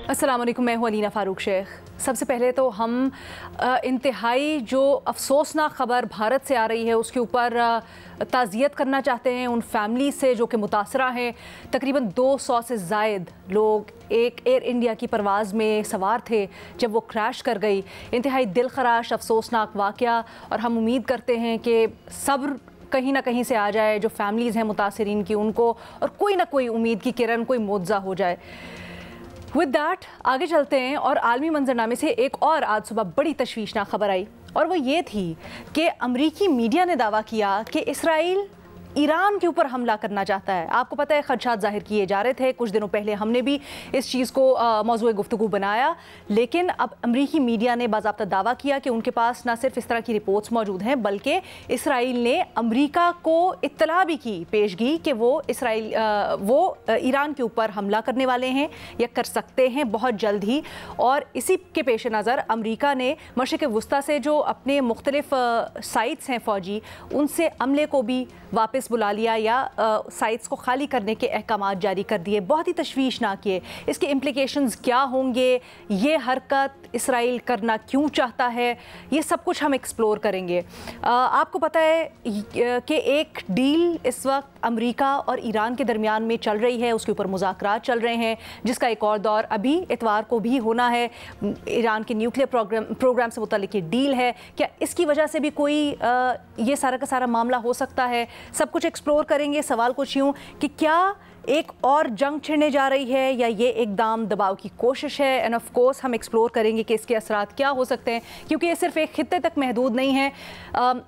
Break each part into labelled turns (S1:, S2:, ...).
S1: अस्सलाम वालेकुम, मैं हूँ अलीना फ़ारूक शेख। सबसे पहले तो हम इंतहाई जो अफसोसनाक ख़बर भारत से आ रही है उसके ऊपर ताज़ियत करना चाहते हैं उन फैमिली से जो कि मुतासरा हैं। तकरीबन 200 से ज़ायद लोग एक एयर इंडिया की परवाज़ में सवार थे जब वो क्रैश कर गई। इंतहाई दिलखराश अफसोसनाक वाक़या, और हम उम्मीद करते हैं कि सब्र कहीं ना कहीं से आ जाए जो फैमिलीज़ हैं मुतासरीन की, उनको और कोई ना कोई उम्मीद की किरण, कोई मुआवजा हो जाए। विद दैट आगे चलते हैं और आलमी मंजरनामे से एक और आज सुबह बड़ी तशवीशनाक खबर आई, और वो ये थी कि अमरीकी मीडिया ने दावा किया कि इसराइल ईरान के ऊपर हमला करना चाहता है। आपको पता है खदशात जाहिर किए जा रहे थे, कुछ दिनों पहले हमने भी इस चीज़ को मौजूए गुफ्तगू बनाया, लेकिन अब अमरीकी मीडिया ने बाज़ाब्ता दावा किया कि उनके पास ना सिर्फ इस तरह की रिपोर्ट्स मौजूद हैं बल्कि इसराइल ने अमरीका को इत्तला भी की, पेशगी कि वो ईरान के ऊपर हमला करने वाले हैं या कर सकते हैं बहुत जल्द ही। और इसी के पेश नज़र अमरीका ने मशरिक़ वुस्ता से जो अपने मुख्तलिफ साइट्स हैं फ़ौजी, उनसे अमले को भी वापस बुला लिया या साइट्स को खाली करने के अहकामात जारी कर दिए। बहुत ही तशवीशनाक है। इसके इम्प्लिकेशंस क्या होंगे, ये हरकत इसराइल करना क्यों चाहता है, ये सब कुछ हम एक्सप्लोर करेंगे। आपको पता है कि एक डील इस वक्त अमेरिका और ईरान के दरमियान में चल रही है, उसके ऊपर मुज़ाकरात चल रहे हैं, जिसका एक और दौर अभी इतवार को भी होना है। ईरान के न्यूक्लियर प्रोग्राम से मुताल्लिक़ ये डील है, क्या इसकी वजह से भी कोई ये सारा का सारा मामला हो सकता है? सब कुछ एक्सप्लोर करेंगे। सवाल कुछ यूँ कि क्या एक और जंग छिड़ने जा रही है या ये एकदम दबाव की कोशिश है? एंड ऑफ कोर्स हम एक्सप्लोर करेंगे कि इसके असरात क्या हो सकते हैं, क्योंकि ये सिर्फ एक खित्ते तक महदूद नहीं है।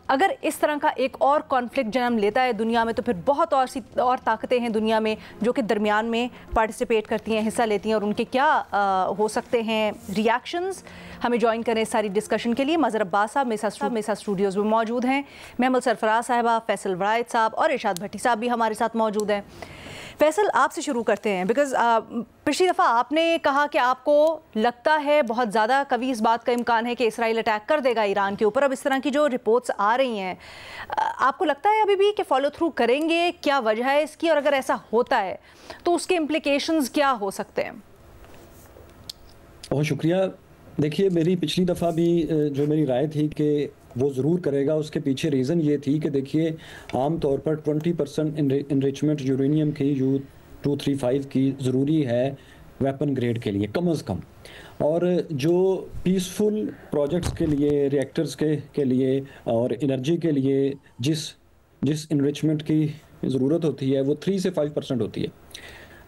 S1: अगर इस तरह का एक और कॉन्फ्लिक्ट जन्म लेता है दुनिया में, तो फिर बहुत और ताकतें हैं दुनिया में जो कि दरमियान में पार्टिसिपेट करती हैं, हिस्सा लेती हैं, और उनके क्या हो सकते हैं रिएक्शंस। हमें ज्वाइन करें सारी डिस्कशन के लिए मज़हर अब्बास साहब मेसा स्टूडियोज़ में मौजूद हैं, महमूद सरफराज साहिबा, फैसल वरायत साहब और इरशाद भट्टी साहब भी हमारे साथ मौजूद हैं। फैसल, आपसे शुरू करते हैं, बिकॉज़ पिछली दफ़ा आपने कहा कि आपको लगता है बहुत ज़्यादा कभी इस बात का इम्कान है कि इसराइल अटैक कर देगा ईरान के ऊपर। अब इस तरह की जो रिपोर्ट्स आ रही हैं, आपको लगता है अभी भी कि फॉलो थ्रू करेंगे? क्या वजह है इसकी, और अगर ऐसा होता है तो उसके इम्प्लिकेशंस क्या हो सकते हैं?
S2: बहुत शुक्रिया। देखिए, मेरी पिछली दफ़ा भी जो मेरी राय थी कि वो ज़रूर करेगा, उसके पीछे रीज़न ये थी कि देखिए, आम तौर पर 20% इनरिचमेंट यूरेनियम की U-235 की ज़रूरी है वेपन ग्रेड के लिए कम अज़ कम, और जो पीसफुल प्रोजेक्ट्स के लिए, रिएक्टर्स के लिए और एनर्जी के लिए जिस इनरिचमेंट की ज़रूरत होती है वो 3 से 5% होती है।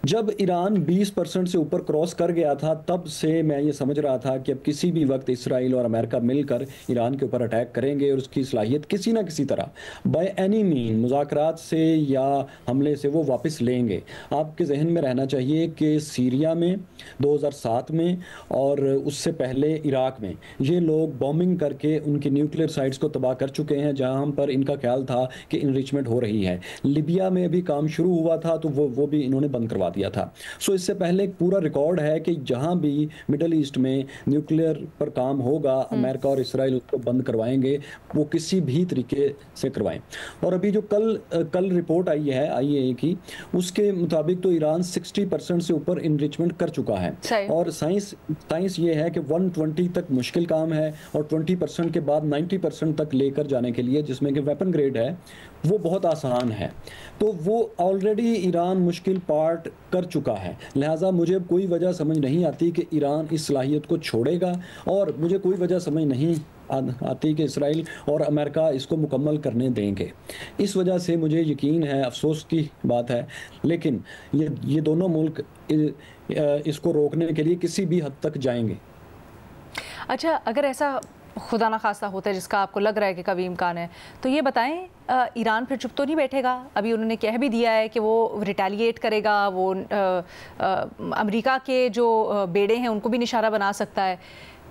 S2: जब ईरान 20% से ऊपर क्रॉस कर गया था, तब से मैं ये समझ रहा था कि अब किसी भी वक्त इसराइल और अमेरिका मिलकर ईरान के ऊपर अटैक करेंगे और उसकी सलाहियत किसी ना किसी तरह बाय एनी मीन, मुज़ाकरात से या हमले से वो वापस लेंगे। आपके जहन में रहना चाहिए कि सीरिया में 2007 में और उससे पहले इराक में ये लोग बॉम्बिंग करके उनकी न्यूक्लियर साइट्स को तबाह कर चुके हैं, जहाँ पर इनका ख्याल था कि इनरिचमेंट हो रही है। लिबिया में भी काम शुरू हुआ था तो वो भी इन्होंने बंद करवा दिया था। सो इससे पहले एक पूरा रिकॉर्ड है कि जहां भी मिडल ईस्ट में न्यूक्लियर पर काम होगा, अमेरिका और इसराइल उसको बंद करवाएंगे, वो किसी भी तरीके से करवाएं। और अभी जो कल रिपोर्ट आई है IAEA की, उसके मुताबिक तो ईरान 60% से ऊपर इनरिचमेंट कर चुका है, और साइंस ये है कि 120 तक मुश्किल काम है, और 20% के बाद 90% तक लेकर जाने के लिए, जिसमें कि वेपन ग्रेड है, वो बहुत आसान है। तो वो ऑलरेडी ईरान मुश्किल पार्ट कर चुका है। लिहाजा मुझे कोई वजह समझ नहीं आती कि ईरान इस सलाहियत को छोड़ेगा, और मुझे कोई वजह समझ नहीं आती कि इसराइल और अमेरिका इसको मुकम्मल करने देंगे। इस वजह से मुझे यकीन है, अफसोस की बात है, लेकिन ये दोनों मुल्क इसको रोकने के लिए किसी भी हद तक जाएंगे।
S1: अच्छा, अगर ऐसा खुदा ना खास्ता होता है जिसका आपको लग रहा है कि कभी इम्कान है, तो ये बताएं, ईरान फिर चुप तो नहीं बैठेगा? अभी उन्होंने कह भी दिया है कि वो रिटेलिएट करेगा, वो अमेरिका के जो बेड़े हैं उनको भी निशाना बना सकता है।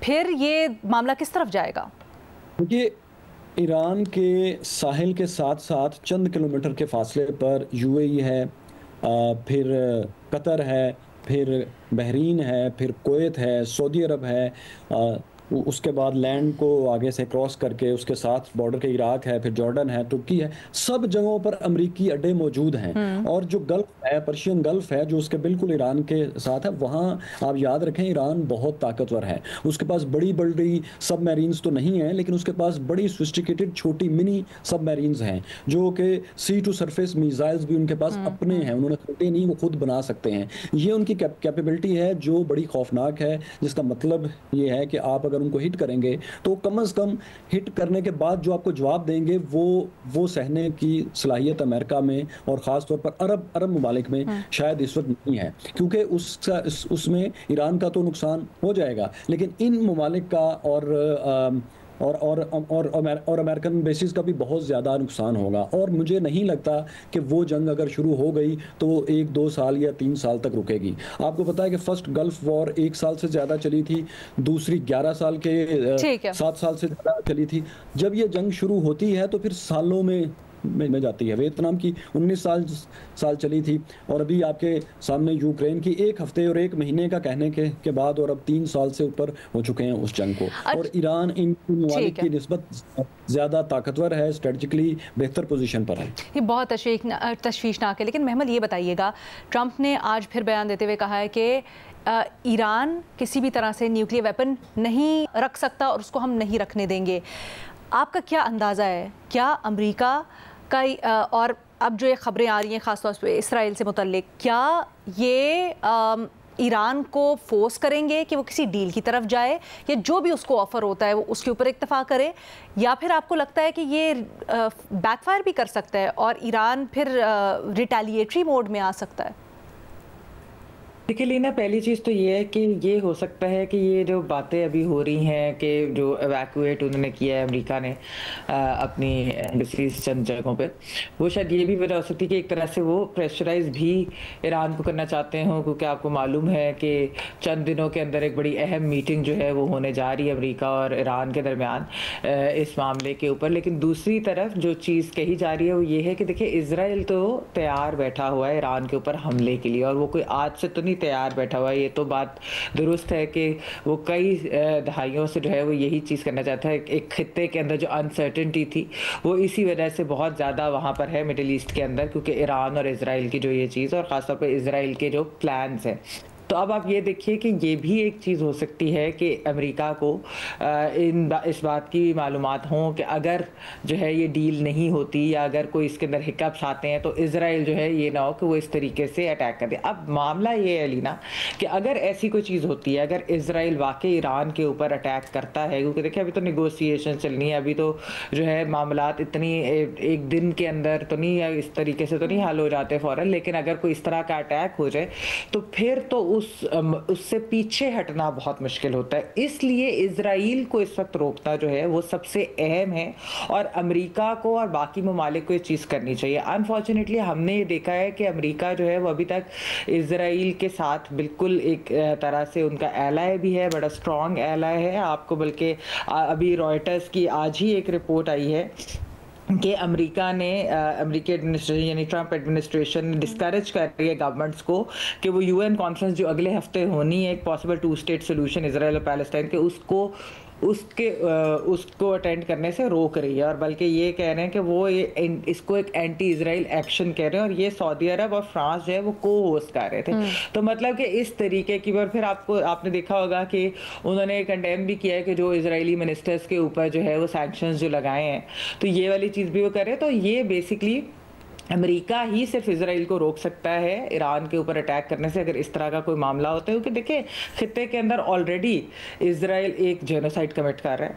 S1: फिर ये मामला किस तरफ जाएगा?
S2: देखिए, ईरान के साहिल के साथ साथ चंद किलोमीटर के फासले पर UAE है, फिर कतर है, फिर बहरीन है, फिर कुवैत है, सऊदी अरब है, उसके बाद लैंड को आगे से क्रॉस करके उसके साथ बॉर्डर के इराक है, फिर जॉर्डन है, तुर्की है, सब जगहों पर अमेरिकी अड्डे मौजूद हैं। और जो गल्फ है, पर्शियन गल्फ है, जो उसके बिल्कुल ईरान के साथ है, वहाँ आप याद रखें ईरान बहुत ताकतवर है। उसके पास बड़ी बड़ी सबमरीन्स तो नहीं है, लेकिन उसके पास बड़ी सोफिस्टिकेटेड छोटी मिनी सबमरीन्स हैं, जो कि सी टू सरफेस मिसाइल्स भी उनके पास अपने हैं, उन्होंने खरीदे नहीं, वो खुद बना सकते हैं। ये उनकी कैपेबिलिटी है जो बड़ी खौफनाक है, जिसका मतलब ये है कि आप अगर उनको हिट करेंगे तो कम से कम हिट करने के बाद जो आपको जवाब देंगे वो सहने की सलाहियत अमेरिका में और ख़ास तौर पर अरब ममालिक में शायद इस वक्त नहीं है, क्योंकि उसमें ईरान का तो नुकसान हो जाएगा, लेकिन इन ममालिक का और अमेरिकन बेसिस का भी बहुत ज़्यादा नुकसान होगा। और मुझे नहीं लगता कि वो जंग अगर शुरू हो गई तो 1-2 साल या 3 साल तक रुकेगी। आपको पता है कि फर्स्ट गल्फ वॉर 1 साल से ज़्यादा चली थी, दूसरी 11 साल के 7 साल से ज़्यादा चली थी। जब ये जंग शुरू होती है तो फिर सालों में जाती है। वियतनाम की 19 साल चली थी, और अभी आपके सामने यूक्रेन की 1 हफ्ते और 1 महीने का कहने के बाद और अब 3 साल से ऊपर हो चुके हैं उस जंग को। और ईरान इन ममालिक की निस्बत ज़्यादा ताकतवर है, स्ट्रेटजिकली बेहतर पोजीशन पर है।
S1: ये बहुत तशवीशनाक है। लेकिन महमद ये बताइएगा, ट्रंप ने आज फिर बयान देते हुए कहा है कि ईरान किसी भी तरह से न्यूक्लियर वेपन नहीं रख सकता और उसको हम नहीं रखने देंगे। आपका क्या अंदाज़ा है, क्या अमेरिका का और अब जो ये खबरें आ रही हैं ख़ासतौर पे इसराइल से मुतल्लिक, क्या ये ईरान को फोर्स करेंगे कि वो किसी डील की तरफ जाए, या जो भी उसको ऑफ़र होता है वो उसके ऊपर इत्तेफाक करे, या फिर आपको लगता है कि ये बैकफायर भी कर सकता है और ईरान फिर रिटेलिएटरी मोड में आ सकता है?
S3: देखिए लीना, पहली चीज़ तो ये है कि ये हो सकता है कि ये जो बातें अभी हो रही हैं कि जो एवैक्यूएट उन्होंने किया है अमेरिका ने अपनी एम्बेसीज चंद जगहों पे, वो शायद ये भी वजह हो सकती है कि एक तरह से वो प्रेशराइज भी ईरान को करना चाहते हों, क्योंकि आपको मालूम है कि चंद दिनों के अंदर एक बड़ी अहम मीटिंग जो है वो होने जा रही है अमेरिका और ईरान के दरमियान इस मामले के ऊपर। लेकिन दूसरी तरफ जो चीज़ कही जा रही है वो ये है कि देखिए इसराइल तो तैयार बैठा हुआ है ईरान के ऊपर हमले के लिए, और वो कोई आज से तो नहीं तैयार बैठा हुआ है। ये तो बात दुरुस्त है कि वो कई दहाइयों से जो है वो यही चीज़ करना चाहता है। एक खित्ते के अंदर जो अनसर्टेनिटी थी वो इसी वजह से बहुत ज़्यादा वहाँ पर है मिडिल ईस्ट के अंदर, क्योंकि ईरान और इजराइल की जो ये चीज़ और ख़ासतौर पर इजराइल के जो प्लान्स हैं। तो अब आप ये देखिए कि ये भी एक चीज़ हो सकती है कि अमेरिका को इस बात की मालूमात हों कि अगर जो है ये डील नहीं होती या अगर कोई इसके अंदर हिकअप्स आते हैं तो इजराइल जो है ये ना हो कि वो इस तरीके से अटैक कर दे। अब मामला ये है लीना कि अगर ऐसी कोई चीज़ होती है, अगर इजराइल वाकई ईरान के ऊपर अटैक करता है, क्योंकि देखिए अभी तो निगोसिएशन चलनी है, अभी तो जो है मामलात इतनी एक दिन के अंदर तो नहीं है, इस तरीके से तो नहीं हल हो जाते फ़ौरन, लेकिन अगर कोई इस तरह का अटैक हो जाए तो फिर तो उससे पीछे हटना बहुत मुश्किल होता है। इसलिए इजराइल को इस वक्त रोकना जो है वो सबसे अहम है, और अमेरिका को और बाकी ममालिक को ये चीज़ करनी चाहिए। अनफॉर्चुनेटली हमने ये देखा है कि अमेरिका जो है वो अभी तक इजराइल के साथ बिल्कुल एक तरह से उनका एलाय भी है, बड़ा स्ट्रॉन्ग एलाय है। आपको बल्कि अभी रॉयटर्स की आज ही एक रिपोर्ट आई है कि अमेरिका ने अमेरिकी एडमिनिस्ट्रेशन यानी ट्रंप एडमिनिस्ट्रेशन डिस्करेज कर रही है गवर्नमेंट्स को कि वो यूएन कॉन्फ्रेंस जो अगले हफ्ते होनी है, एक पॉसिबल 2 स्टेट सोल्यूशन इजराइल और पैलेस्टाइन के, उसको अटेंड करने से रोक रही है, और बल्कि ये कह रहे हैं कि वो इसको एक एंटी इजराइल एक्शन कह रहे हैं, और ये सऊदी अरब और फ्रांस जो है वो को होस्ट कर रहे थे। तो मतलब कि इस तरीके की बार फिर आपने देखा होगा कि उन्होंने कंडेम भी किया है कि जो इजरायली मिनिस्टर्स के ऊपर जो है वो सैंक्शंस जो लगाए हैं, तो ये वाली चीज़ भी वो कर रहे हैं। तो ये बेसिकली अमेरिका ही सिर्फ इजराइल को रोक सकता है ईरान के ऊपर अटैक करने से, अगर इस तरह का कोई मामला होता है, क्योंकि देखिए खित्ते के अंदर ऑलरेडी इजराइल एक जेनोसाइड कमिट कर रहा है,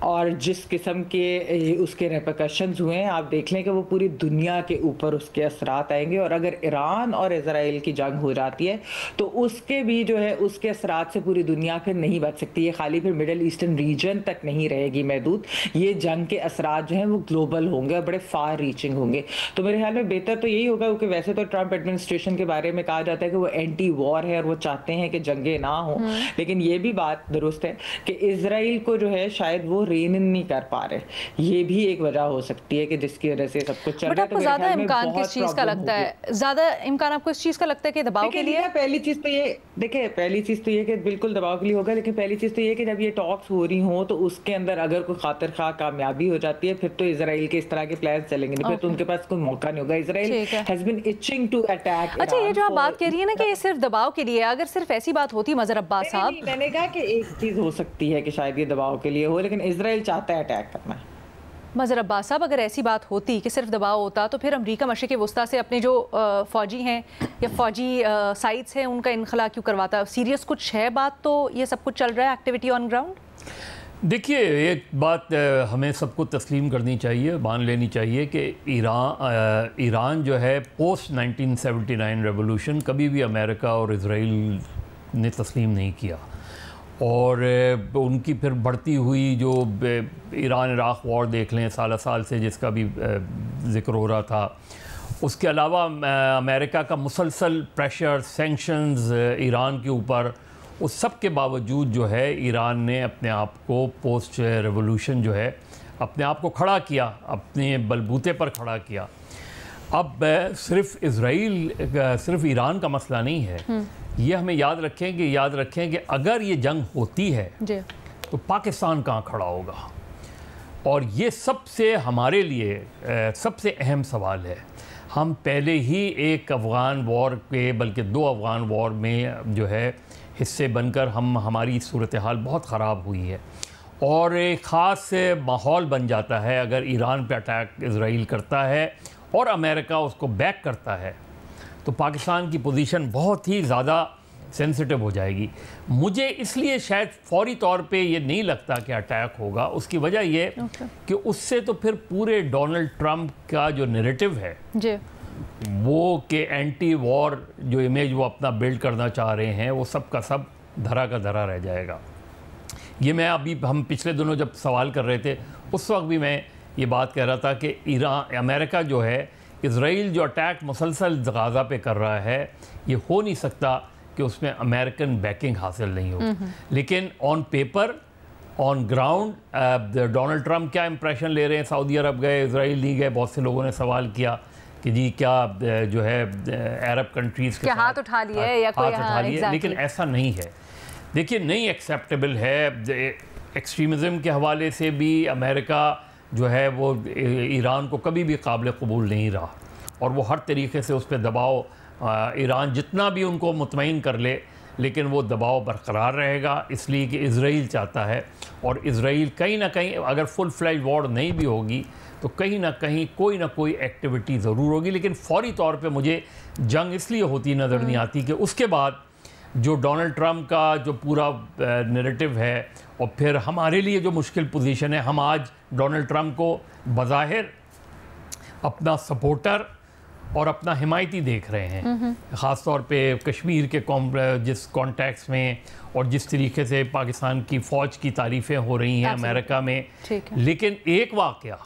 S3: और जिस किस्म के उसके रेपरकशंस हुए हैं आप देख लें कि वो पूरी दुनिया के ऊपर उसके असरात आएंगे, और अगर ईरान और इजराइल की जंग हो जाती है तो उसके भी जो है उसके असरात से पूरी दुनिया फिर नहीं बच सकती है, खाली फिर मिडल ईस्टर्न रीजन तक नहीं रहेगी महदूद। ये जंग के असरात जो हैं वो ग्लोबल होंगे और बड़े फार रीचिंग होंगे। तो मेरे ख्याल ख्याल में बेहतर तो यही होगा, क्योंकि वैसे तो ट्रंप एडमिनिस्ट्रेशन के बारे में कहा जाता है कि वो एंटी वॉर है और वो चाहते हैं कि जंगे ना हो, लेकिन ये भी बात दुरुस्त है कि इजराइल को जो है शायद वो रेन इन नहीं कर पा रहे। ये भी एक वजह हो सकती है कि जिसकी वजह से सब कुछ चल रहा है।
S1: आपको ज्यादा इम्कान किस चीज का लगता है, ज्यादा इम्कान आपको इस चीज का लगता है कि दबाव के लिए?
S3: पहली चीज तो ये देखिए, पहली चीज तो ये कि बिल्कुल दबाव के लिए होगा, लेकिन पहली चीज तो ये कि जब ये टॉक्स हो रही हो तो उसके अंदर अगर कोई खातिर खा कामयाबी हो जाती है, फिर तो इजराइल के इस तरह के प्लान चलेंगे नहीं, फिर तो उनके पास कोई मौका नहीं होगा। Israel has been itching to attack.
S1: अच्छा, ये जो आप बात कह रही है ना कि ये सिर्फ दबाव के लिए, अगर सिर्फ ऐसी बात होती मजहर अब्बास साहब,
S3: मैंने कहा कि एक चीज हो सकती है कि शायद ये दबाव के लिए हो, लेकिन इजराइल चाहता है अटैक करना।
S1: मजहर अब्बास साहब, अगर ऐसी बात होती कि सिर्फ दबाव होता तो फिर अमरीका मशरिक़ वस्ता से अपने जो फ़ौजी हैं या फ़ौजी साइट्स हैं उनका इनखला क्यों करवाता? सीरियस कुछ है बात तो ये सब कुछ चल रहा है एक्टिविटी ऑन ग्राउंड?
S4: देखिए, एक बात हमें सबको तस्लीम करनी चाहिए, मान लेनी चाहिए कि ईरान जो है पोस्ट 1979 रेवोल्यूशन कभी भी अमेरिका और इजराइल ने तस्लीम नहीं किया, और उनकी फिर बढ़ती हुई जो ईरान इराक़ वॉर देख लें साल से जिसका भी ज़िक्र हो रहा था, उसके अलावा अमेरिका का मुसलसल प्रेशर, सैंक्शंस ईरान के ऊपर, उस सब के बावजूद जो है ईरान ने अपने आप को पोस्ट रेवोल्यूशन जो है अपने आप को खड़ा किया, अपने बलबूते पर खड़ा किया। अब सिर्फ ईरान का मसला नहीं है, ये हमें याद रखें कि अगर ये जंग होती है तो पाकिस्तान कहाँ खड़ा होगा, और ये सबसे हमारे लिए सबसे अहम सवाल है। हम पहले ही एक अफ़गान वॉर के, बल्कि 2 अफ़गान वॉर में जो है हिस्से बनकर हमारी सूरत हाल बहुत ख़राब हुई है, और एक ख़ास माहौल बन जाता है अगर ईरान पे अटैक इजराइल करता है और अमेरिका उसको बैक करता है, तो पाकिस्तान की पोजीशन बहुत ही ज़्यादा सेंसिटिव हो जाएगी। मुझे इसलिए शायद फौरी तौर पे ये नहीं लगता कि अटैक होगा। उसकी वजह ये कि उससे तो फिर पूरे डोनाल्ड ट्रंप का जो नैरेटिव है वो कि एंटी वॉर जो इमेज वो अपना बिल्ड करना चाह रहे हैं, वो सब का सब धरा का धरा रह जाएगा। ये मैं हम पिछले दिनों जब सवाल कर रहे थे उस वक्त भी मैं ये बात कह रहा था कि अमेरिका जो है, इजराइल जो अटैक मुसलसल गाज़ा पे कर रहा है, ये हो नहीं सकता कि उसमें अमेरिकन बैकिंग हासिल नहीं हो। लेकिन on paper, on ground Donald Trump क्या इंप्रेशन ले रहे हैं? सऊदी अरब गए, इजराइल नहीं गए। बहुत से लोगों ने सवाल किया कि जी क्या जो है अरब कंट्रीज़ के
S1: हाथ उठा लिए या कोई हाथ उठा लिए,
S4: लेकिन ऐसा नहीं है। देखिए, नहीं एक्सेप्टेबल है। एक्सट्रीमिज़म के हवाले से भी अमेरिका जो है वो ईरान को कभी भी काबिल कबूल नहीं रहा, और वो हर तरीके से उस पर दबाव, ईरान जितना भी उनको मुतमईन कर ले, लेकिन वो दबाव बरकरार रहेगा, इसलिए कि इजराइल चाहता है। और इजराइल कहीं ना कहीं, अगर फुल फ्लैज वॉर नहीं भी होगी तो कहीं ना कहीं कोई ना कोई एक्टिविटी ज़रूर होगी। लेकिन फौरी तौर पे मुझे जंग इसलिए होती नज़र नहीं आती कि उसके बाद जो डोनाल्ड ट्रंप का जो पूरा नैरेटिव है, और फिर हमारे लिए जो मुश्किल पोजीशन है, हम आज डोनाल्ड ट्रंप को बज़ाहिर अपना सपोर्टर और अपना हिमायती देख रहे हैं, ख़ास तौर पे कश्मीर के जिस कॉन्टेक्स्ट में और जिस तरीके से पाकिस्तान की फ़ौज की तारीफ़ें हो रही हैं अमेरिका में। लेकिन एक वाक़या,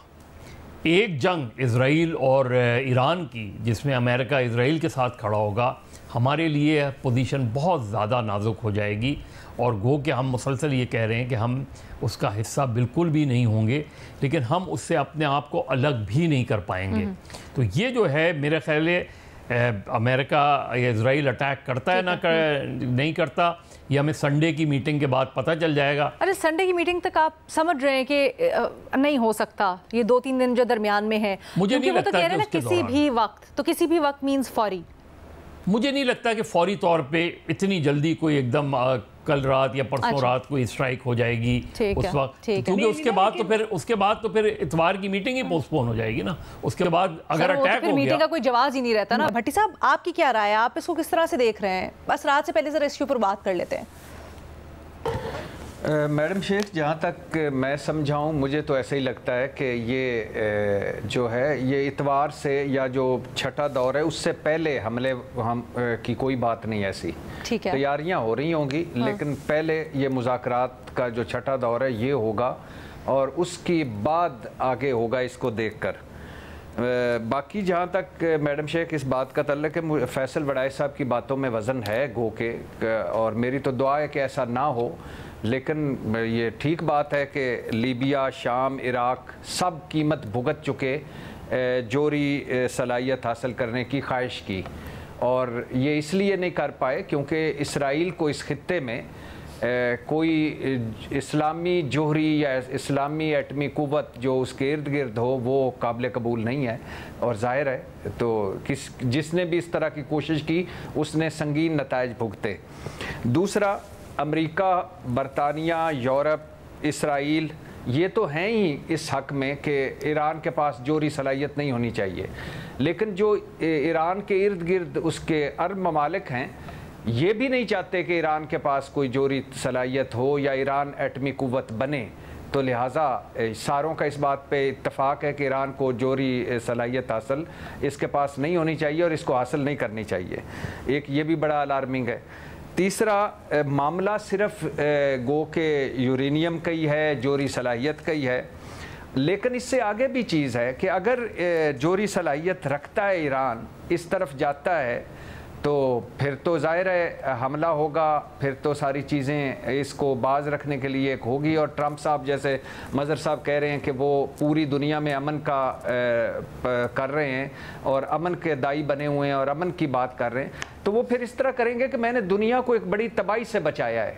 S4: एक जंग इजराइल और ईरान की जिसमें अमेरिका इजराइल के साथ खड़ा होगा, हमारे लिए पोजीशन बहुत ज़्यादा नाजुक हो जाएगी। और गो कि हम मुसलसल ये कह रहे हैं कि हम उसका हिस्सा बिल्कुल भी नहीं होंगे, लेकिन हम उससे अपने आप को अलग भी नहीं कर पाएंगे। तो ये जो है, मेरे ख्याल अमेरिका या इजराइल अटैक करता है नहीं करता, ये हमें संडे की मीटिंग के बाद पता चल जाएगा।
S1: अरे संडे की मीटिंग तक आप समझ रहे हैं कि नहीं हो सकता, ये 2-3 दिन जो दरमियान में है,
S4: मुझे नहीं लगता
S1: तो कह रहे हैं किसी भी वक्त मीन्स फौरी।
S4: मुझे नहीं लगता कि फौरी तौर पे इतनी जल्दी कोई एकदम कल रात या परसों रात कोई स्ट्राइक हो जाएगी उस वक्त, क्योंकि उसके बाद तो फिर इतवार की मीटिंग ही पोस्टपोन हो जाएगी ना। उसके बाद अगर अटैक हो गया,
S1: मीटिंग का कोई जवाब ही नहीं रहता ना। भट्टी साहब, आपकी क्या राय है? आप इसको किस तरह से देख रहे हैं? बस रात से पहले जरा इसके ऊपर बात कर लेते हैं।
S5: मैडम शेख, जहाँ तक मैं समझाऊँ, मुझे तो ऐसा ही लगता है कि ये जो है ये इतवार से या जो छठा दौर है उससे पहले हमले की कोई बात नहीं ऐसी।
S1: ठीक है,
S5: तैयारियाँ हो रही होंगी, लेकिन पहले ये मुज़ाकरात का जो छठा दौर है ये होगा, और उसके बाद आगे होगा इसको देखकर। बाकी जहाँ तक मैडम शेख इस बात का तल्लुक है, फैसल वड़ाई साहब की बातों में वज़न है गो के, और मेरी तो दुआ है कि ऐसा ना हो। लेकिन ये ठीक बात है कि लीबिया, शाम, इराक सब कीमत भुगत चुके जोरी सलाहियत हासिल करने की ख्वाहिश की, और ये इसलिए नहीं कर पाए क्योंकि इसराइल को इस खित्ते में कोई इस्लामी जोहरी या इस्लामी एटमी कुव्वत जो उसके इर्द गिर्द हो वो काबिल कबूल नहीं है। और जाहिर है तो जिसने भी इस तरह की कोशिश की उसने संगीन नताइज भुगते। दूसरा, अमेरिका, बरतानिया, यूरोप, इसराइल ये तो हैं ही इस हक़ में कि ईरान के पास जोहरी सलाहियत नहीं होनी चाहिए, लेकिन जो ईरान के इर्द गिर्द उसके अरब ममालिक हैं ये भी नहीं चाहते कि ईरान के पास कोई जोहरी सलाहियत हो या ईरान एटमी कुव्वत बने। तो लिहाजा सारों का इस बात पे इत्तफाक है कि ईरान को जोहरी सलाहियत हासिल इसके पास नहीं होनी चाहिए और इसको हासिल नहीं करनी चाहिए। एक ये भी बड़ा अलार्मिंग है। तीसरा, मामला सिर्फ गो के यूरेनियम का ही है, जोहरी सलाहियत का ही है, लेकिन इससे आगे भी चीज़ है कि अगर जोहरी सलाहियत रखता है ईरान, इस तरफ जाता है, तो फिर तो ज़ाहिर है हमला होगा, फिर तो सारी चीज़ें इसको बाज रखने के लिए एक होगी। और ट्रंप साहब जैसे मज़हर साहब कह रहे हैं कि वो पूरी दुनिया में अमन का कर रहे हैं और अमन के दाई बने हुए हैं और अमन की बात कर रहे हैं, तो वो फिर इस तरह करेंगे कि मैंने दुनिया को एक बड़ी तबाही से बचाया है,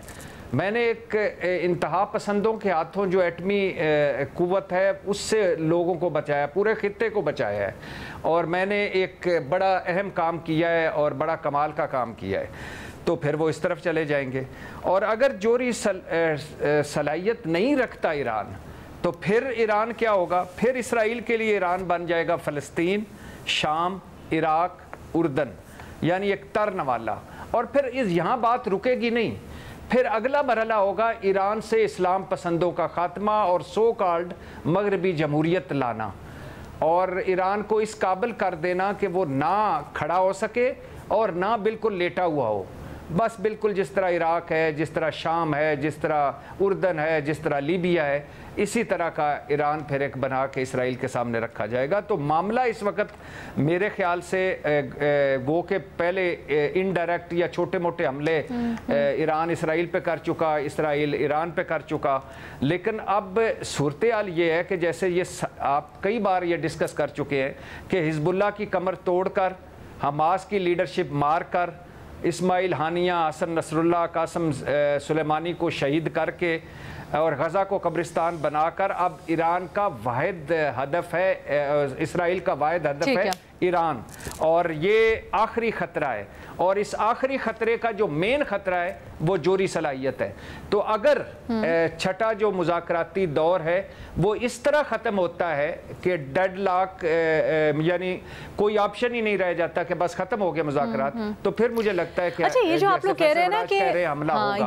S5: मैंने एक इंतहा पसंदों के हाथों जो एटमी कुव्वत है उससे लोगों को बचाया, पूरे खित्ते को बचाया है, और मैंने एक बड़ा अहम काम किया है और बड़ा कमाल का काम किया है। तो फिर वो इस तरफ चले जाएंगे। और अगर जोहरी सलाहियत नहीं रखता ईरान, तो फिर ईरान क्या होगा? फिर इसराइल के लिए ईरान बन जाएगा फ़लस्तीन, शाम, इराक, उर्दन, यानी एक तर्न वाला। और फिर यहाँ बात रुकेगी नहीं, फिर अगला मरहला होगा ईरान से इस्लाम पसंदों का ख़ात्मा और सो कॉल्ड मगरबी जमहूरियत लाना, और ईरान को इस काबिल कर देना कि वो ना खड़ा हो सके और ना बिल्कुल लेटा हुआ हो, बस बिल्कुल जिस तरह इराक है, जिस तरह शाम है, जिस तरह उर्दन है, जिस तरह लीबिया है, इसी तरह का ईरान फिर एक बना के इसराइल के सामने रखा जाएगा। तो मामला इस वक्त मेरे ख्याल से गो के पहले इनडायरेक्ट या छोटे मोटे हमले ईरान इसराइल पे कर चुका, इसराइल ईरान पे कर चुका, लेकिन अब सूरत हाल ये है कि जैसे ये आप कई बार ये डिस्कस कर चुके हैं कि हिजबुल्लाह की कमर तोड़कर, हमास की लीडरशिप मार कर, इस्माइल हानिया, हसन नसरुल्लाह, कासम सुलेमानी को शहीद करके और गज़ा को कब्रिस्तान बनाकर अब ईरान का वाहिद हदफ है, इसराइल का वाहिद हदफ है ईरान, और ये आखिरी ख़तरा है। और इस आखिरी ख़तरे का जो मेन ख़तरा है वो जोहरी सलाहियत है। तो अगर छठा जो मुज़ाकराती दौर है वो इस तरह ख़त्म होता है कि डेडलॉक, यानी कोई ऑप्शन ही नहीं रह जाता कि बस ख़त्म हो गए मुज़ाकरात, तो फिर मुझे लगता है कि
S1: अच्छा, ये जो आप लोग कह रहे हैं ना कि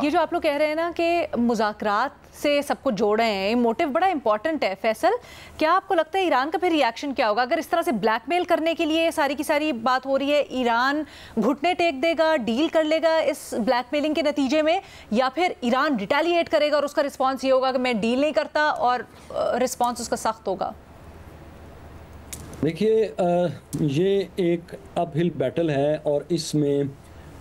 S5: ये
S1: जो आप लोग कह रहे हैं ना कि मुज़ाकरात से सबको जोड़े हैं, मोटिव बड़ा इंपॉर्टेंट है। फैसल, क्या आपको लगता है ईरान का फिर रिएक्शन क्या होगा? अगर इस तरह से ब्लैकमेल करने के लिए सारी की सारी बात हो रही है, ईरान घुटने टेक देगा, डील कर लेगा इस ब्लैकमेलिंग के नतीजे में, या फिर ईरान रिटेलिएट करेगा और उसका रिस्पॉन्स ये होगा कि मैं डील नहीं करता और रिस्पॉन्स उसका सख्त होगा?
S2: देखिए, ये एक अपहिल बैटल है और इसमें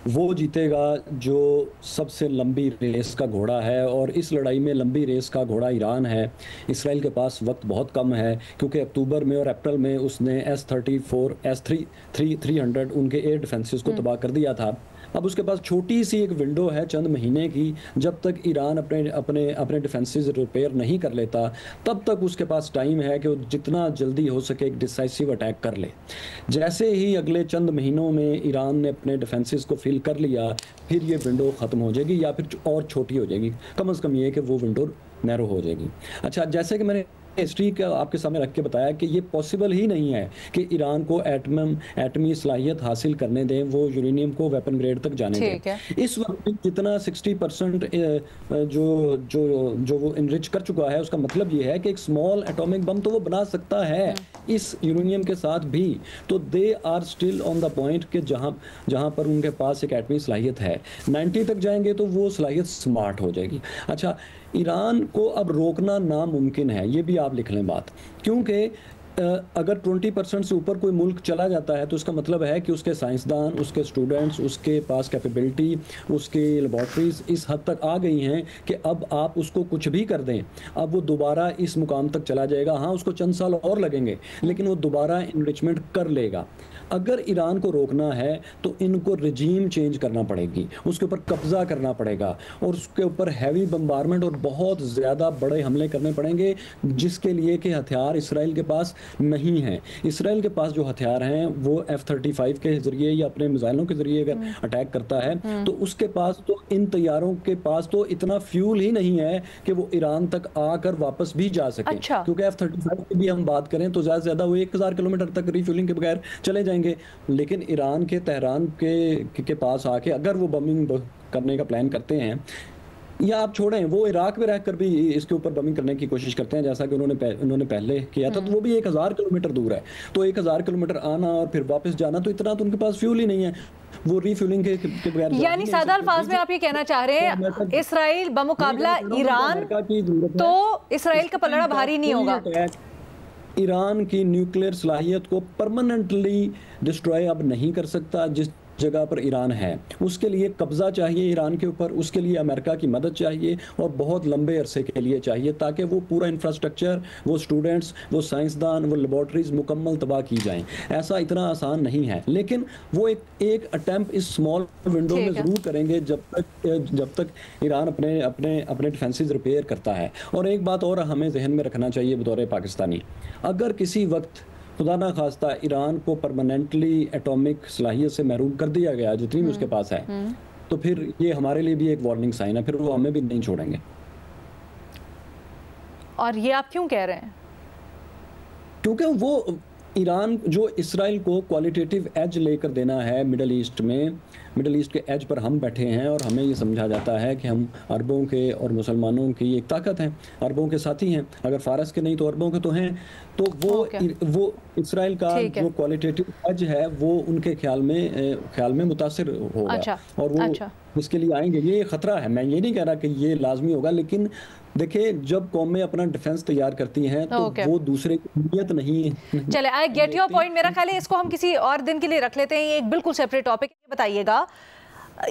S2: वो जीतेगा जो सबसे लंबी रेस का घोड़ा है, और इस लड़ाई में लंबी रेस का घोड़ा ईरान है। इसराइल के पास वक्त बहुत कम है क्योंकि अक्टूबर में और अप्रैल में उसने S-34, S-300 उनके एयर डिफेंसेस को तबाह कर दिया था। अब उसके पास छोटी सी एक विंडो है चंद महीने की, जब तक ईरान अपने डिफेंसेस रिपेयर नहीं कर लेता तब तक उसके पास टाइम है कि वो जितना जल्दी हो सके एक डिसाइसिव अटैक कर ले। जैसे ही अगले चंद महीनों में ईरान ने अपने डिफेंसेस को फिल कर लिया, फिर ये विंडो ख़त्म हो जाएगी या फिर और छोटी हो जाएगी, कम से कम ये कि वो विंडो नैरो हो जाएगी। अच्छा, जैसे कि मैंने हिस्ट्री का आपके सामने रख के बताया कि ये पॉसिबल ही नहीं है कि ईरान को एटमी सलाहियत हासिल करने दें, वो यूरेनियम को वेपन ग्रेड तक जाने दें। इस वक्त जितना 60% जो वो इनरिच कर चुका है, उसका मतलब ये है कि एक स्मॉल एटॉमिक बम तो वो बना सकता है इस यूरेनियम के साथ भी। तो they are still on the point कि जहां पर उनके पास एक एटमी सलाहियत है, 90 तक जाएंगे तो वो सलाहियत स्मार्ट हो जाएगी। अच्छा, ईरान को अब रोकना नामुमकिन है, ये भी आप लिख लें बात, क्योंकि अगर 20% से ऊपर कोई मुल्क चला जाता है तो उसका मतलब है कि उसके साइंसदान, उसके स्टूडेंट्स, उसके पास कैपेबिलिटी, उसके लेबॉर्ट्रीज इस हद तक आ गई हैं कि अब आप उसको कुछ भी कर दें, अब वो दोबारा इस मुकाम तक चला जाएगा। हाँ, उसको चंद साल और लगेंगे, लेकिन वो दोबारा इनरिचमेंट कर लेगा। अगर ईरान को रोकना है तो इनको रजीम चेंज करना पड़ेगी, उसके ऊपर कब्जा करना पड़ेगा और उसके ऊपर हैवी बम्बारमेंट और बहुत ज़्यादा बड़े हमले करने पड़ेंगे, जिसके लिए कि हथियार इसराइल के पास नहीं हैं। इसराइल के पास जो हथियार हैं वो F-35 के ज़रिए या अपने मिसाइलों के ज़रिए अगर अटैक करता है तो उसके पास तो, इन तैयारों के पास तो इतना फ्यूल ही नहीं है कि वो ईरान तक आकर वापस भी जा सके।
S1: अच्छा।
S2: क्योंकि F-35 की भी हम बात करें तो ज़्यादा से ज़्यादा वो 1000 किलोमीटर तक रिफ्यूलिंग के बगैर चले जाएंगे। लेकिन ईरान के तेहरान के पास आके अगर वो बमिंग करने का प्लान करते हैं, या आप छोड़ें वो इराक में रहकर भी इसके ऊपर बमिंग करने की कोशिश करते हैं, जैसा कि उन्होंने पहले किया था, तो वो भी 1000 किलोमीटर दूर है। तो 1000 किलोमीटर आना और फिर वापस जाना, तो इतना तो उनके पास फ्यूल ही नहीं है, वो रिफ्यूलिंग के बगैर।
S1: यानी सादा अल्फाज में आप ये कहना चाह रहे हैं इसराइल बमुकाबला ईरान तो इसराइल का पलड़ा भारी नहीं होगा।
S2: ईरान की न्यूक्लियर सलाहियत को परमानेंटली डिस्ट्रॉय अब नहीं कर सकता। जिस जगह पर ईरान है उसके लिए कब्जा चाहिए ईरान के ऊपर, उसके लिए अमेरिका की मदद चाहिए और बहुत लंबे अरसे के लिए चाहिए, ताकि वो पूरा इंफ्रास्ट्रक्चर, वो स्टूडेंट्स, वो साइंसदान, वो लेबॉर्ट्रीज मुकम्मल तबाह की जाएं। ऐसा इतना आसान नहीं है, लेकिन वो एक अटेम्प्ट इस स्मॉल विंडो में ज़रूर करेंगे जब तक ईरान अपने डिफेंसेस रिपेयर करता है। और एक बात और हमें जहन में रखना चाहिए बतौर पाकिस्तानी, अगर किसी वक्त खुदा ना खास्ता ईरान को परमानेंटली एटॉमिक सलाहियत से महरूम कर दिया गया जितनी भी उसके पास है, तो फिर ये हमारे लिए भी एक वार्निंग साइन है, फिर वो हमें भी नहीं छोड़ेंगे।
S1: और ये आप क्यों कह रहे हैं?
S2: क्योंकि वो ईरान जो इसराइल को क्वालिटेटिव एज लेकर देना है मिडल ईस्ट में, मिडल ईस्ट के एज पर हम बैठे हैं और हमें ये समझा जाता है कि हम अरबों के और मुसलमानों की एक ताकत हैं, अरबों के साथी हैं, अगर फारस के नहीं तो अरबों के तो हैं। तो वो इसराइल का जो क्वालिटेटिव एज है वो उनके ख्याल में मुतासिर होगा।
S1: अच्छा,
S2: और वो इसके लिए आएंगे। ये खतरा है, मैं ये नहीं कह रहा कि ये लाजमी होगा, लेकिन देखिए जब कौमें अपना डिफेंस तैयार करती हैं तो वो दूसरे की नीयत नहीं।
S1: चले, आई गेट योर पॉइंट। मेरा ख्याल है इसको हम किसी और दिन के लिए रख लेते हैं, ये एक बिल्कुल सेपरेट टॉपिक। बताइएगा,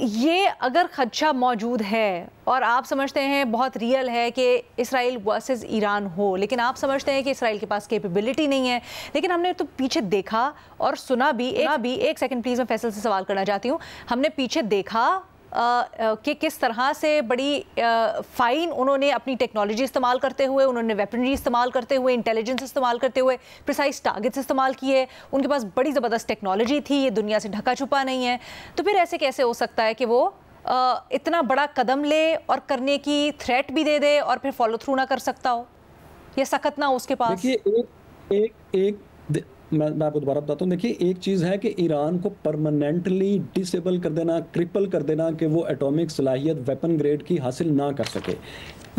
S1: ये अगर खदशा मौजूद है और आप समझते हैं बहुत रियल है कि इसराइल वर्सेस ईरान हो, लेकिन आप समझते हैं कि इसराइल के पास कैपेबिलिटी नहीं है, लेकिन हमने तो पीछे देखा और सुना भी। एक सेकंड प्लीज, मैं फैसल से सवाल करना चाहती हूँ। हमने पीछे देखा कि किस तरह से बड़ी फाइन उन्होंने अपनी टेक्नोलॉजी इस्तेमाल करते हुए, उन्होंने वेपनरी इस्तेमाल करते हुए, इंटेलिजेंस इस्तेमाल करते हुए प्रिसाइज टारगेट्स इस्तेमाल किए। उनके पास बड़ी ज़बरदस्त टेक्नोलॉजी थी, ये दुनिया से ढका छुपा नहीं है। तो फिर ऐसे कैसे हो सकता है कि वो इतना बड़ा कदम ले और करने की थ्रेट भी दे दे और फिर फॉलो थ्रू ना कर सकता हो, ये सख्त ना हो उसके पास?
S2: देखिए मैं आपको दोबारा बताता हूँ। देखिए, एक चीज़ है कि ईरान को परमानेंटली डिसेबल कर देना, क्रिपल कर देना कि वो एटॉमिक सलाहियत वेपन ग्रेड की हासिल ना कर सके,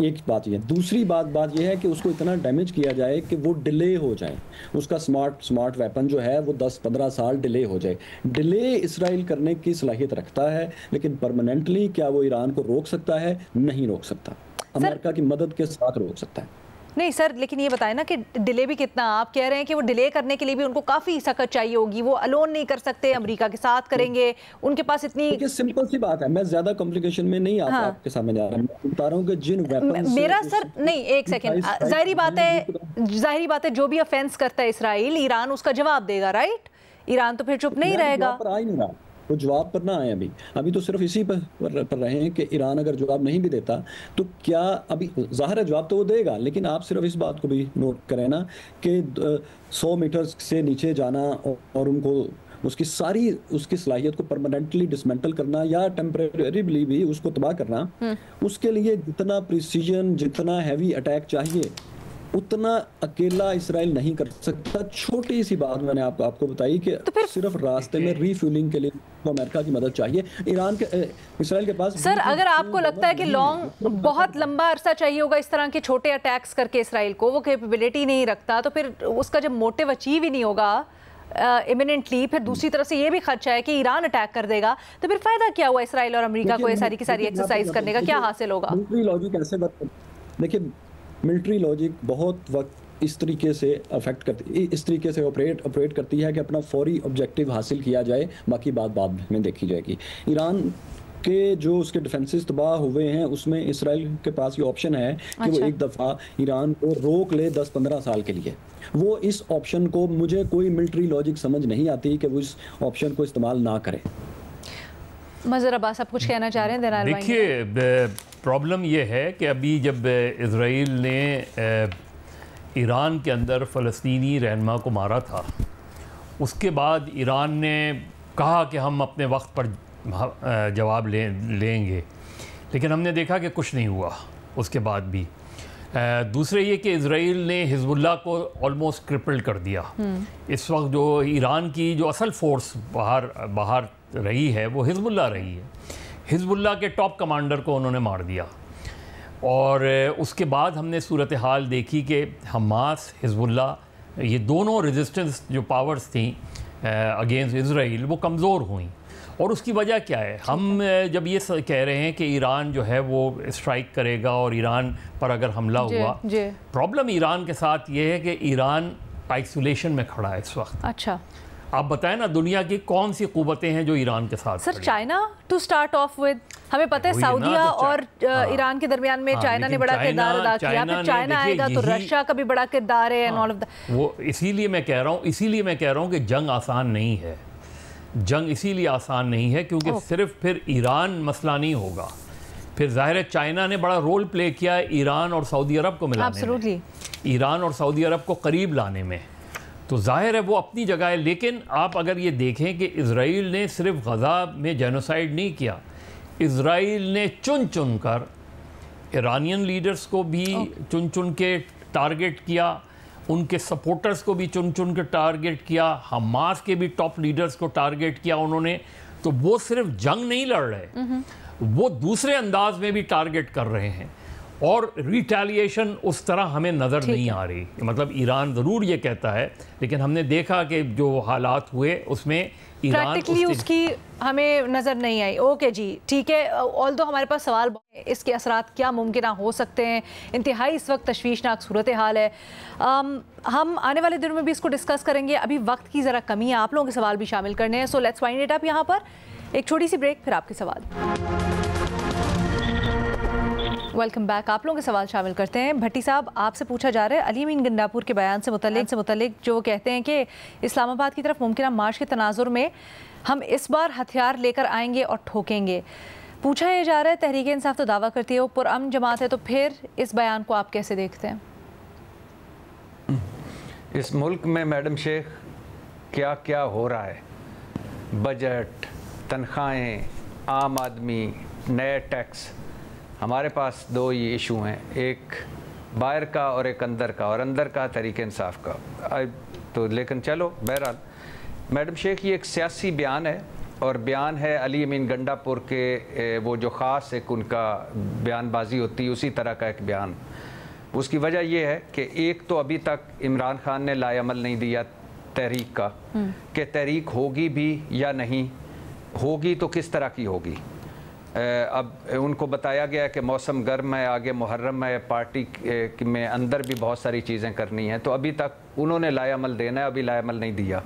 S2: एक बात ये। दूसरी बात ये है कि उसको इतना डैमेज किया जाए कि वो डिले हो जाए, उसका स्मार्ट वेपन जो है वो 10-15 साल डिले हो जाए। डिले इसराइल करने की सलाहियत रखता है, लेकिन परमानेंटली क्या वो ईरान को रोक सकता है? नहीं रोक सकता। अमेरिका की मदद के साथ रोक सकता है।
S1: नहीं सर, लेकिन ये बताएं ना कि डिले भी कितना। आप कह रहे हैं कि वो डिले करने के लिए भी उनको काफ़ी सख्त चाहिए होगी, वो अलोन नहीं कर सकते, अमेरिका के साथ करेंगे, उनके पास इतनी।
S2: सिंपल सी बात है, मैं ज्यादा कॉम्प्लिकेशन में नहीं आता आपके सामने जा रहा हूं, मैं बता रहा हूं कि जिन वेपन
S1: मेरा सर नहीं, एक सेकंड, जाहिर बात है जो भी ऑफेंस करता है इसराइल, ईरान उसका जवाब देगा, राइट? ईरान तो फिर चुप नहीं रहेगा।
S2: वो जवाब पर ना आए। अभी तो सिर्फ इसी पर रहे हैं कि ईरान अगर जवाब नहीं भी देता तो क्या, अभी ज़ाहिर है जवाब तो वो देगा, लेकिन आप सिर्फ इस बात को भी नोट करें ना कि 100 मीटर से नीचे जाना और उनको उसकी सलाहियत को परमानेंटली डिसमेंटल करना या टेम्परेरीली भी उसको तबाह करना, उसके लिए जितना प्रिसीजन, जितना हैवी अटैक चाहिए उतना अकेला इसराइल नहीं कर सकता। छोटी सी बात मैंने आपको बताई कि तो सिर्फ रास्ते में रीफ्यूलिंग के लिए तो अमेरिका की मदद चाहिए। इसराइल के पास
S1: सर, अगर आपको लगता है कि बहुत लंबा अरसा चाहिए होगा इस तरह के छोटे अटैक्स करके इसराइल को, वो कैपेबिलिटी नहीं रखता, तो फिर उसका जब मोटिव अचीव ही नहीं होगा इमिनेंटली, फिर दूसरी तरफ से ये भी खदशा है कि ईरान अटैक कर देगा, तो फिर फायदा क्या हुआ इसराइल और अमेरिका को ये सारी की सारी एक्सरसाइज करने का? क्या हासिल होगा?
S2: मिलिट्री लॉजिक ऐसे देखिए, मिलिट्री लॉजिक बहुत वक्त इस तरीके से अफेक्ट करती, इस तरीके से ऑपरेट करती है कि अपना फौरी ऑब्जेक्टिव हासिल किया जाए, बाकी बात बाद में देखी जाएगी। ईरान के जो उसके डिफेंसेस तबाह हुए हैं उसमें इसराइल के पास ये ऑप्शन है कि वो एक दफ़ा ईरान को रोक ले 10-15 साल के लिए। वो इस ऑप्शन को, मुझे कोई मिलिट्री लॉजिक समझ नहीं आती कि वो इस ऑप्शन को इस्तेमाल ना करे।
S1: मज़हर अब्बास, आप कुछ कहना चाह रहे हैं?
S4: देखिए, प्रॉब्लम ये है कि अभी जब इज़राइल ने ईरान के अंदर फ़लस्तीनी रहनुमा को मारा था, उसके बाद ईरान ने कहा कि हम अपने वक्त पर जवाब लेंगे, लेकिन हमने देखा कि कुछ नहीं हुआ उसके बाद भी। दूसरे ये कि इज़राइल ने हिज़्बुल्लाह को ऑलमोस्ट क्रिपल्ड कर दिया। इस वक्त जो ईरान की जो असल फोर्स बाहर रही है वो हिज़्बुल्लाह रही है। हिज़्बुल्लाह के टॉप कमांडर को उन्होंने मार दिया, और उसके बाद हमने सूरत हाल देखी कि हमास, हिज़्बुल्लाह, ये दोनों रेजिस्टेंस जो पावर्स थी अगेंस्ट इज़राइल, वो कमज़ोर हुई। और उसकी वजह क्या है? हम जब ये कह रहे हैं कि ईरान जो है वो स्ट्राइक करेगा और ईरान पर अगर हमला हुआ, प्रॉब्लम ईरान के साथ ये है कि ईरान आइसोलेशन में खड़ा है इस वक्त।
S1: अच्छा,
S4: आप बताएं ना, दुनिया की कौन सी कुव्वतें हैं जो ईरान के साथ?
S1: Sir, China to start off with, हमें पता है सऊदीया और ईरान के दरमियान में चाइना ने बड़ा किरदार अदा किया। फिर चाइना आएगा तो रशिया का भी बड़ा किरदार है एंड ऑल ऑफ दैट।
S4: वो इसीलिए मैं कह रहा हूँ कि जंग आसान नहीं है। जंग इसीलिए आसान नहीं है क्योंकि सिर्फ फिर ईरान मसला नहीं होगा, फिर ज़ाहिर है चाइना ने बड़ा रोल प्ले किया है ईरान और सऊदी अरब को मिलाने में, ईरान और सऊदी अरब को करीब लाने में, तो ज़ाहिर है वो अपनी जगह है। लेकिन आप अगर ये देखें कि इज़राइल ने सिर्फ गज़ा में जेनोसाइड नहीं किया, इज़राइल ने चुन चुन कर ईरानियन लीडर्स को भी चुन चुन के टारगेट किया, उनके सपोर्टर्स को भी चुन चुन के टारगेट किया, हमास के भी टॉप लीडर्स को टारगेट किया उन्होंने। तो वो सिर्फ जंग नहीं लड़ रहे, वो दूसरे अंदाज में भी टारगेट कर रहे हैं, और रिटेलिएशन उस तरह हमें नज़र नहीं आ रही। मतलब ईरान ज़रूर ये कहता है, लेकिन हमने देखा कि जो हालात हुए उसमें
S1: प्रैक्टिकली उसकी हमें नज़र नहीं आई। ओके जी, ठीक है। ऑल्दो हमारे पास सवाल इसके असरात क्या मुमकिन हो सकते हैं, इंतहाई इस वक्त तशवीशनाक सूरत हाल है। हम आने वाले दिनों में भी इसको डिस्कस करेंगे। अभी वक्त की ज़रा कमी है, आप लोगों के सवाल भी शामिल करने हैं। So let's wind it up यहाँ पर। एक छोटी सी ब्रेक, फिर आपके सवाल। Welcome back. आप लोगों के सवाल शामिल करते हैं। भट्टी साहब, आपसे पूछा जा रहा है अली अमीन गंडापुर के बयान से मुतल्लिक जो कहते हैं कि इस्लामाबाद की तरफ मुमकिन मार्च के तनाजुर में हम इस बार हथियार लेकर आएंगे और ठोकेंगे। पूछा यह जा रहा है, तहरीक इंसाफ तो दावा करती है वो पुरअमन जमात है, तो फिर इस बयान को आप कैसे देखते हैं?
S5: इस मुल्क में मैडम शेख क्या क्या हो रहा है, बजट, तनख्वाहें, आम आदमी, नए टैक्स। हमारे पास दो ही इशू हैं, एक बाहर का और एक अंदर का, और अंदर का तहरीक इंसाफ का। तो लेकिन चलो, बहरहाल मैडम शेख ये एक सियासी बयान है, और बयान है अली अमीन गंडापुर के वो जो ख़ास एक उनका बयानबाजी होती है उसी तरह का एक बयान। उसकी वजह यह है कि एक तो अभी तक इमरान खान ने लाएअमल नहीं दिया तहरीक का, कि तहरीक होगी भी या नहीं होगी, तो किस तरह की होगी। अब उनको बताया गया कि मौसम गर्म है, आगे मुहर्रम है, पार्टी में अंदर भी बहुत सारी चीज़ें करनी हैं, तो अभी तक उन्होंने लाएअमल देना है, अभी लाएअमल नहीं दिया।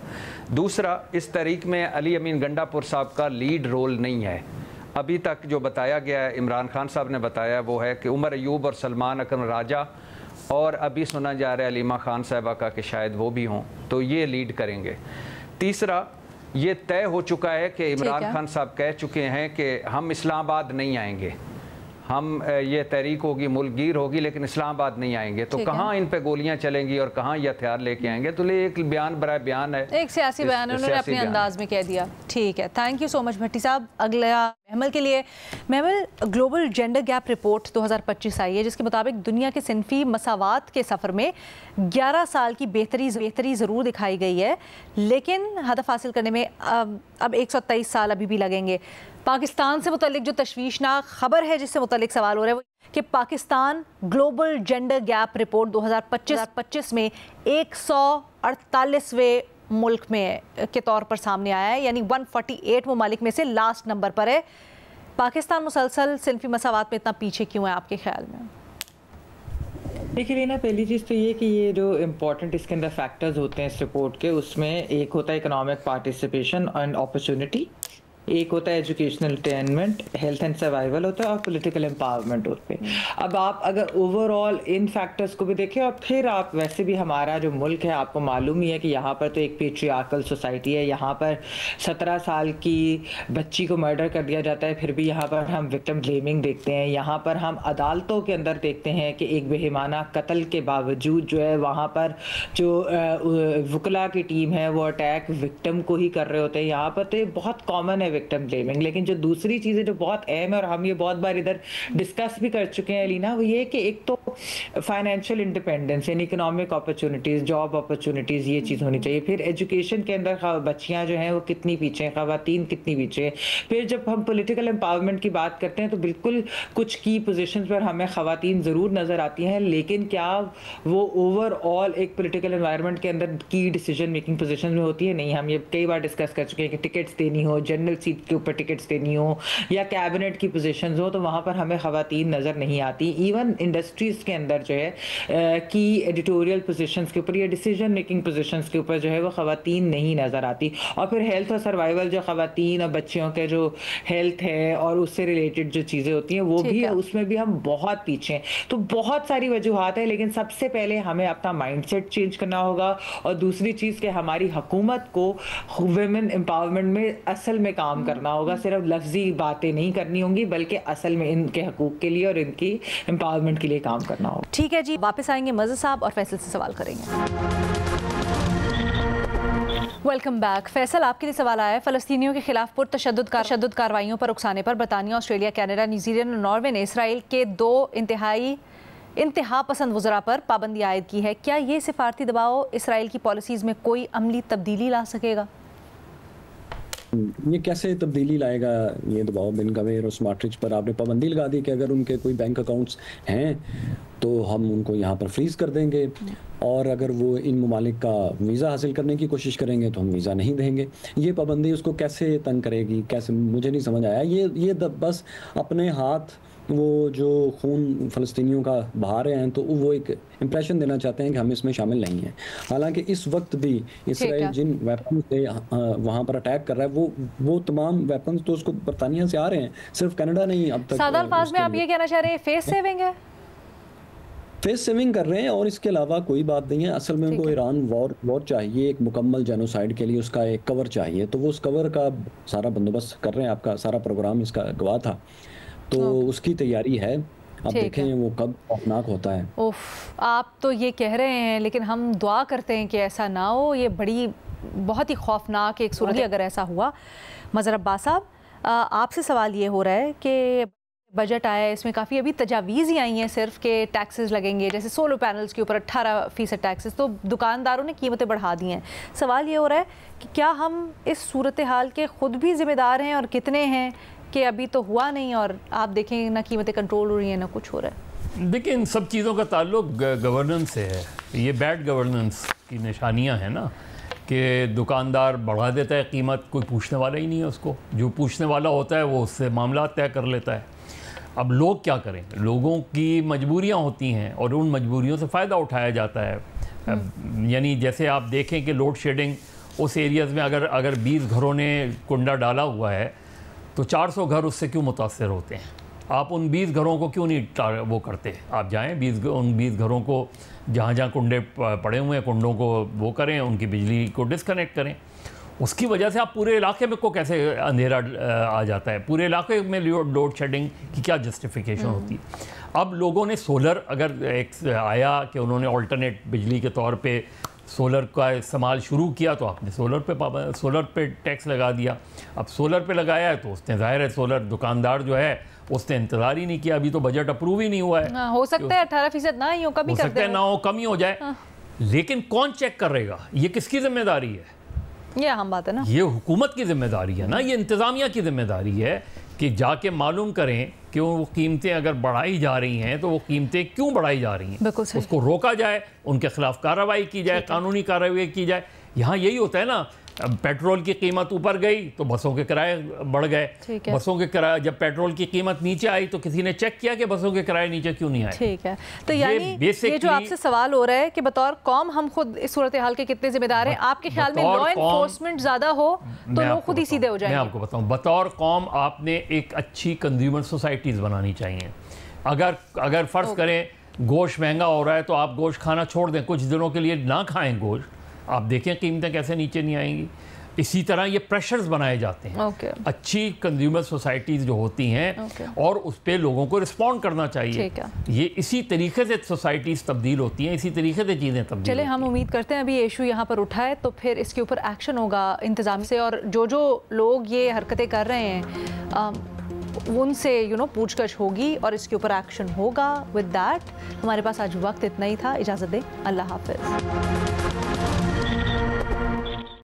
S5: दूसरा, इस तहरीक में अली अमीन गंडापुर साहब का लीड रोल नहीं है। अभी तक जो बताया गया है, इमरान खान साहब ने बताया, वो है कि उमर अयूब और सलमान अकरम राजा, और अभी सुना जा रहा है अलीमा खान साहबा का कि शायद वो भी हों, तो ये लीड करेंगे। तीसरा, ये तय हो चुका है कि इमरान खान साहब कह चुके हैं कि हम इस्लामाबाद नहीं आएंगे, हम ये तहरीक होगी, मुल्कगीर होगी, लेकिन इस्लामाबाद नहीं आएंगे। तो कहाँ इन पे गोलियां चलेंगी और कहाँ ये हथियार लेके आएंगे? तो ये एक बयान बराए बयान है,
S1: एक सियासी बयान है, उन्होंने अपने अंदाज में कह दिया। ठीक है, थैंक यू सो मच भट्टी साहब। अगला महमल के लिए, महमल, ग्लोबल जेंडर गैप रिपोर्ट 2025 आई है, जिसके मुताबिक दुनिया के सिनफी मसावात के सफ़र में 11 साल की बेहतरी ज़रूर दिखाई गई है, लेकिन हदफ हासिल करने में अब 123 साल अभी भी लगेंगे। पाकिस्तान से मुतल्लिक जो तशवीशनाक खबर है, जिससे मुतल्लिक सवाल हो रहा है, वो कि Pakistan global gender gap report 2025 में 148वें मुल्क में के तौर पर सामने आया है, यानी 148 ममालिक में से लास्ट नंबर पर है। पाकिस्तान मुसलसल सिनफी मसावात में इतना पीछे क्यों है आपके ख्याल में?
S3: देखिए लीना, पहली चीज़ तो ये कि ये जो इम्पोर्टेंट इसके अंदर फैक्टर्स होते हैं इस रिपोर्ट के, उसमें एक होता है इकोनॉमिक पार्टिसिपेशन एंड अपॉर्चुनिटी, एक होता है educational attainment, health and survival होता है, और पॉलिटिकल एम्पावरमेंट होते हैं। अब आप अगर ओवरऑल इन फैक्टर्स को भी देखें, और फिर आप वैसे भी हमारा जो मुल्क है आपको मालूम ही है कि यहाँ पर तो एक पेट्रियार्कल सोसाइटी है, यहाँ पर 17 साल की बच्ची को मर्डर कर दिया जाता है, फिर भी यहाँ पर हम विक्टिम ब्लेमिंग देखते हैं। यहाँ पर हम अदालतों के अंदर देखते हैं कि एक बेहिमाना कत्ल के बावजूद जो है वहाँ पर जो वकला की टीम है वो अटैक विक्टिम को ही कर रहे होते हैं। यहाँ पर तो ये बहुत कॉमन है विक्टिम ब्लेमिंग। लेकिन जो दूसरी चीज़ें जो बहुत अहम है और हम ये बहुत बार इधर डिस्कस भी कर चुके हैं लीना, वो ये कि एक तो फाइनेंशियल इंडिपेंडेंस यानी इकोनॉमिक अपॉर्चुनिटीज़, जॉब अपॉर्चुनिटीज़, ये चीज़ होनी चाहिए। फिर एजुकेशन के अंदर बच्चियाँ जो हैं वो कितनी पीछे हैं, ख़वातीन कितनी पीछे हैं। फिर जब हम पॉलिटिकल एम्पावरमेंट की बात करते हैं तो बिल्कुल कुछ की पोजीशंस पर हमें ख़वातीन ज़रूर नज़र आती हैं, लेकिन क्या वो ओवरऑल एक पॉलिटिकल एनवायरनमेंट के अंदर की डिसीजन मेकिंग पोजीशन में होती है? नहीं। हम ये कई बार डिस्कस कर चुके हैं कि टिकट्स देनी हो, जनरल सीट के ऊपर टिकट्स देनी हो, या कैबिनेट की पोजीशंस हो, तो वहाँ पर हमें ख़वातीन नज़र नहीं आती। इवन इंडस्ट्रीज़ के अंदर जो है की एडिटोरियल पोजीशंस के ऊपर या डिसीजन मेकिंग पोजीशंस के ऊपर जो है वो ख़वातीन नहीं नज़र आती। और फिर हेल्थ और सर्वाइवल, जो ख़वातीन और बच्चियों के जो हेल्थ है और उससे रिलेटेड जो चीज़ें होती हैं वो भी, उसमें भी हम बहुत पीछे हैं। तो बहुत सारी वजूहात है, लेकिन सबसे पहले हमें अपना माइंडसेट चेंज करना होगा। और दूसरी चीज़ कि हमारी हुकूमत को वुमेन एम्पावरमेंट में असल में काम करना होगा, सिर्फ लफ्जी बातें नहीं करनी होंगी, बल्कि असल में इनके हकूक़ के लिए और इनकी एम्पावरमेंट के लिए काम करना होगा।
S1: ठीक है जी, वापस आएंगे मज़हर साहब और फैसल से सवाल करेंगे। Welcome back. फैसल, आपके लिए सवाल आया है। फ़लस्तीनियों के खिलाफ पुरतशद्दुद कार्रवाइयों पर उकसाने पर बरतानिया, ऑस्ट्रेलिया, कनाडा, न्यूजीलैंड और नॉर्वे ने इसराइल के 2 इंतहा पसंद वज़रा पर पाबंदी आयद की है। क्या ये सिफारती दबाव इसराइल की पॉलिसीज़ में कोई अमली तब्दीली ला सकेगा?
S2: ये कैसे तब्दीली लाएगा ये दबाव? बिन गवेर और स्मार्टरिच पर आपने पाबंदी लगा दी कि अगर उनके कोई बैंक अकाउंट्स हैं तो हम उनको यहाँ पर फ्रीज़ कर देंगे, और अगर वो इन ममालिक का वीज़ा हासिल करने की कोशिश करेंगे तो हम वीज़ा नहीं देंगे। ये पाबंदी उसको कैसे तंग करेगी, कैसे, मुझे नहीं समझ आया। ये बस अपने हाथ वो जो खून फ़लस्तीनियों का बहा रहे हैं तो वो एक इम्प्रेशन देना चाहते हैं कि हम इसमें शामिल नहीं हैं। हालांकि इस वक्त भी इसराइल जिन वेपन से वहाँ पर अटैक कर रहा है वो तमाम वेपन तो उसको बरतानिया से आ रहे हैं, सिर्फ कनाडा नहीं अब तक।
S1: सादा अल्फाज में आप ये कहना चाह रहे हैं फेस सेविंग है?
S2: फेस सेविंग कर रहे हैं और इसके अलावा कोई बात नहीं है। असल में उनको ईरान वॉर चाहिए, एक मुकम्मल जेनोसाइड के लिए उसका एक कवर चाहिए, तो वो उस कवर का सारा बंदोबस्त कर रहे हैं। आपका सारा प्रोग्राम इसका गवाह था, तो उसकी तैयारी है। अब देखें वो कब खौफनाक होता है।
S1: उफ, आप तो ये कह रहे हैं, लेकिन हम दुआ करते हैं कि ऐसा ना हो। ये बहुत ही खौफनाक एक सूरत अगर ऐसा हुआ। मज़हर अब्बास साहब, आपसे सवाल ये हो रहा है कि बजट आया है, इसमें काफ़ी अभी तजावीज़ ही आई हैं सिर्फ के टैक्सेस लगेंगे, जैसे सोलर पैनल्स के ऊपर 18% टैक्सेस, तो दुकानदारों ने कीमतें बढ़ा दी हैं। सवाल ये हो रहा है कि क्या हम इस सूरत हाल के ख़ुद भी ज़िम्मेदार हैं, और कितने हैं कि अभी तो हुआ नहीं और आप देखें ना कीमतें कंट्रोल हो रही हैं ना कुछ हो रहा है।
S4: देखिए, इन सब चीज़ों का ताल्लुक गवर्नेंस से है। ये बैड गवर्नेंस की निशानियां हैं ना, कि दुकानदार बढ़ा देता है कीमत, कोई पूछने वाला ही नहीं है उसको। जो पूछने वाला होता है वो उससे मामला तय कर लेता है। अब लोग क्या करें? लोगों की मजबूरियां होती हैं और उन मजबूरियों से फ़ायदा उठाया जाता है। यानी जैसे आप देखें कि लोड शेडिंग उस एरियाज़ में अगर 20 घरों ने कुंडा डाला हुआ है तो 400 घर उससे क्यों मुतासर होते हैं? आप उन 20 घरों को क्यों नहीं वो करते? आप जाएं उन 20 घरों को जहाँ कुंडे पड़े हुए हैं, कुंडों को वो करें, उनकी बिजली को डिस्कनेक्ट करें। उसकी वजह से आप पूरे इलाके में को कैसे अंधेरा आ जाता है? पूरे इलाके में लोड शेडिंग की क्या जस्टिफिकेशन होती है? अब लोगों ने सोलर अगर एक आया कि उन्होंने ऑल्टरनेट बिजली के तौर पे सोलर का इस्तेमाल शुरू किया, तो आपने सोलर पे टैक्स लगा दिया। अब सोलर पे लगाया है तो उसने, जाहिर है सोलर दुकानदार जो है उसने इंतज़ार ही नहीं किया। अभी तो बजट अप्रूव ही नहीं हुआ है।
S1: हो सकता है 18% ना ही हो, कमी
S4: हो सकता है ना हो, कमी हो जाए। लेकिन कौन चेक करेगा? ये किसकी जिम्मेदारी है?
S1: ये अहम बात है ना।
S4: ये हुकूमत की जिम्मेदारी है ना, ये इंतज़ामिया की जिम्मेदारी है कि जाके मालूम करें कि वो कीमतें अगर बढ़ाई जा रही हैं तो वो कीमतें क्यों बढ़ाई जा रही हैं, उसको रोका जाए, उनके खिलाफ कार्रवाई की जाए, कानूनी कार्रवाई की जाए। यहाँ यही होता है ना पेट्रोल की कीमत ऊपर गई तो बसों के किराए बढ़ गए, बसों के किराए, जब पेट्रोल की कीमत नीचे आई तो किसी ने चेक किया कि बसों के किराए नीचे क्यों नहीं आए।
S1: ठीक है, तो यानी ये जो आपसे सवाल हो रहा है कि बतौर कौम हम खुद इस सूरत हाल के कितने जिम्मेदार हैं, आपके ख्याल में लॉ एनफोर्समेंट ज्यादा हो तो लोग खुद ही सीधे हो जाएंगे?
S4: मैं आपको बताऊं, बतौर कौम आपने एक अच्छी कंज्यूमर सोसाइटीज बनानी चाहिए। अगर फर्ज करें गोश्त महंगा हो रहा है तो आप गोश्त खाना छोड़ दें, कुछ दिनों के लिए ना खाएं गोश्त, आप देखें कीमतें कैसे नीचे नहीं आएंगी। इसी तरह ये प्रेशर्स बनाए जाते हैं। अच्छी कंज्यूमर सोसाइटीज़ जो होती हैं और उस पर लोगों को रिस्पॉन्ड करना चाहिए। ये इसी तरीके से सोसाइटीज़ तब्दील होती हैं, इसी तरीके से चीज़ें तब्दील।
S1: चले, हम उम्मीद करते हैं अभी ये इशू यहाँ पर उठा है तो फिर इसके ऊपर एक्शन होगा इंतज़ाम से, और जो लोग ये हरकतें कर रहे हैं उनसे पूछताछ होगी और इसके ऊपर एक्शन होगा। विद दैट हमारे पास आज वक्त इतना ही था। इजाज़त दें, अल्लाह हाफ़िज़।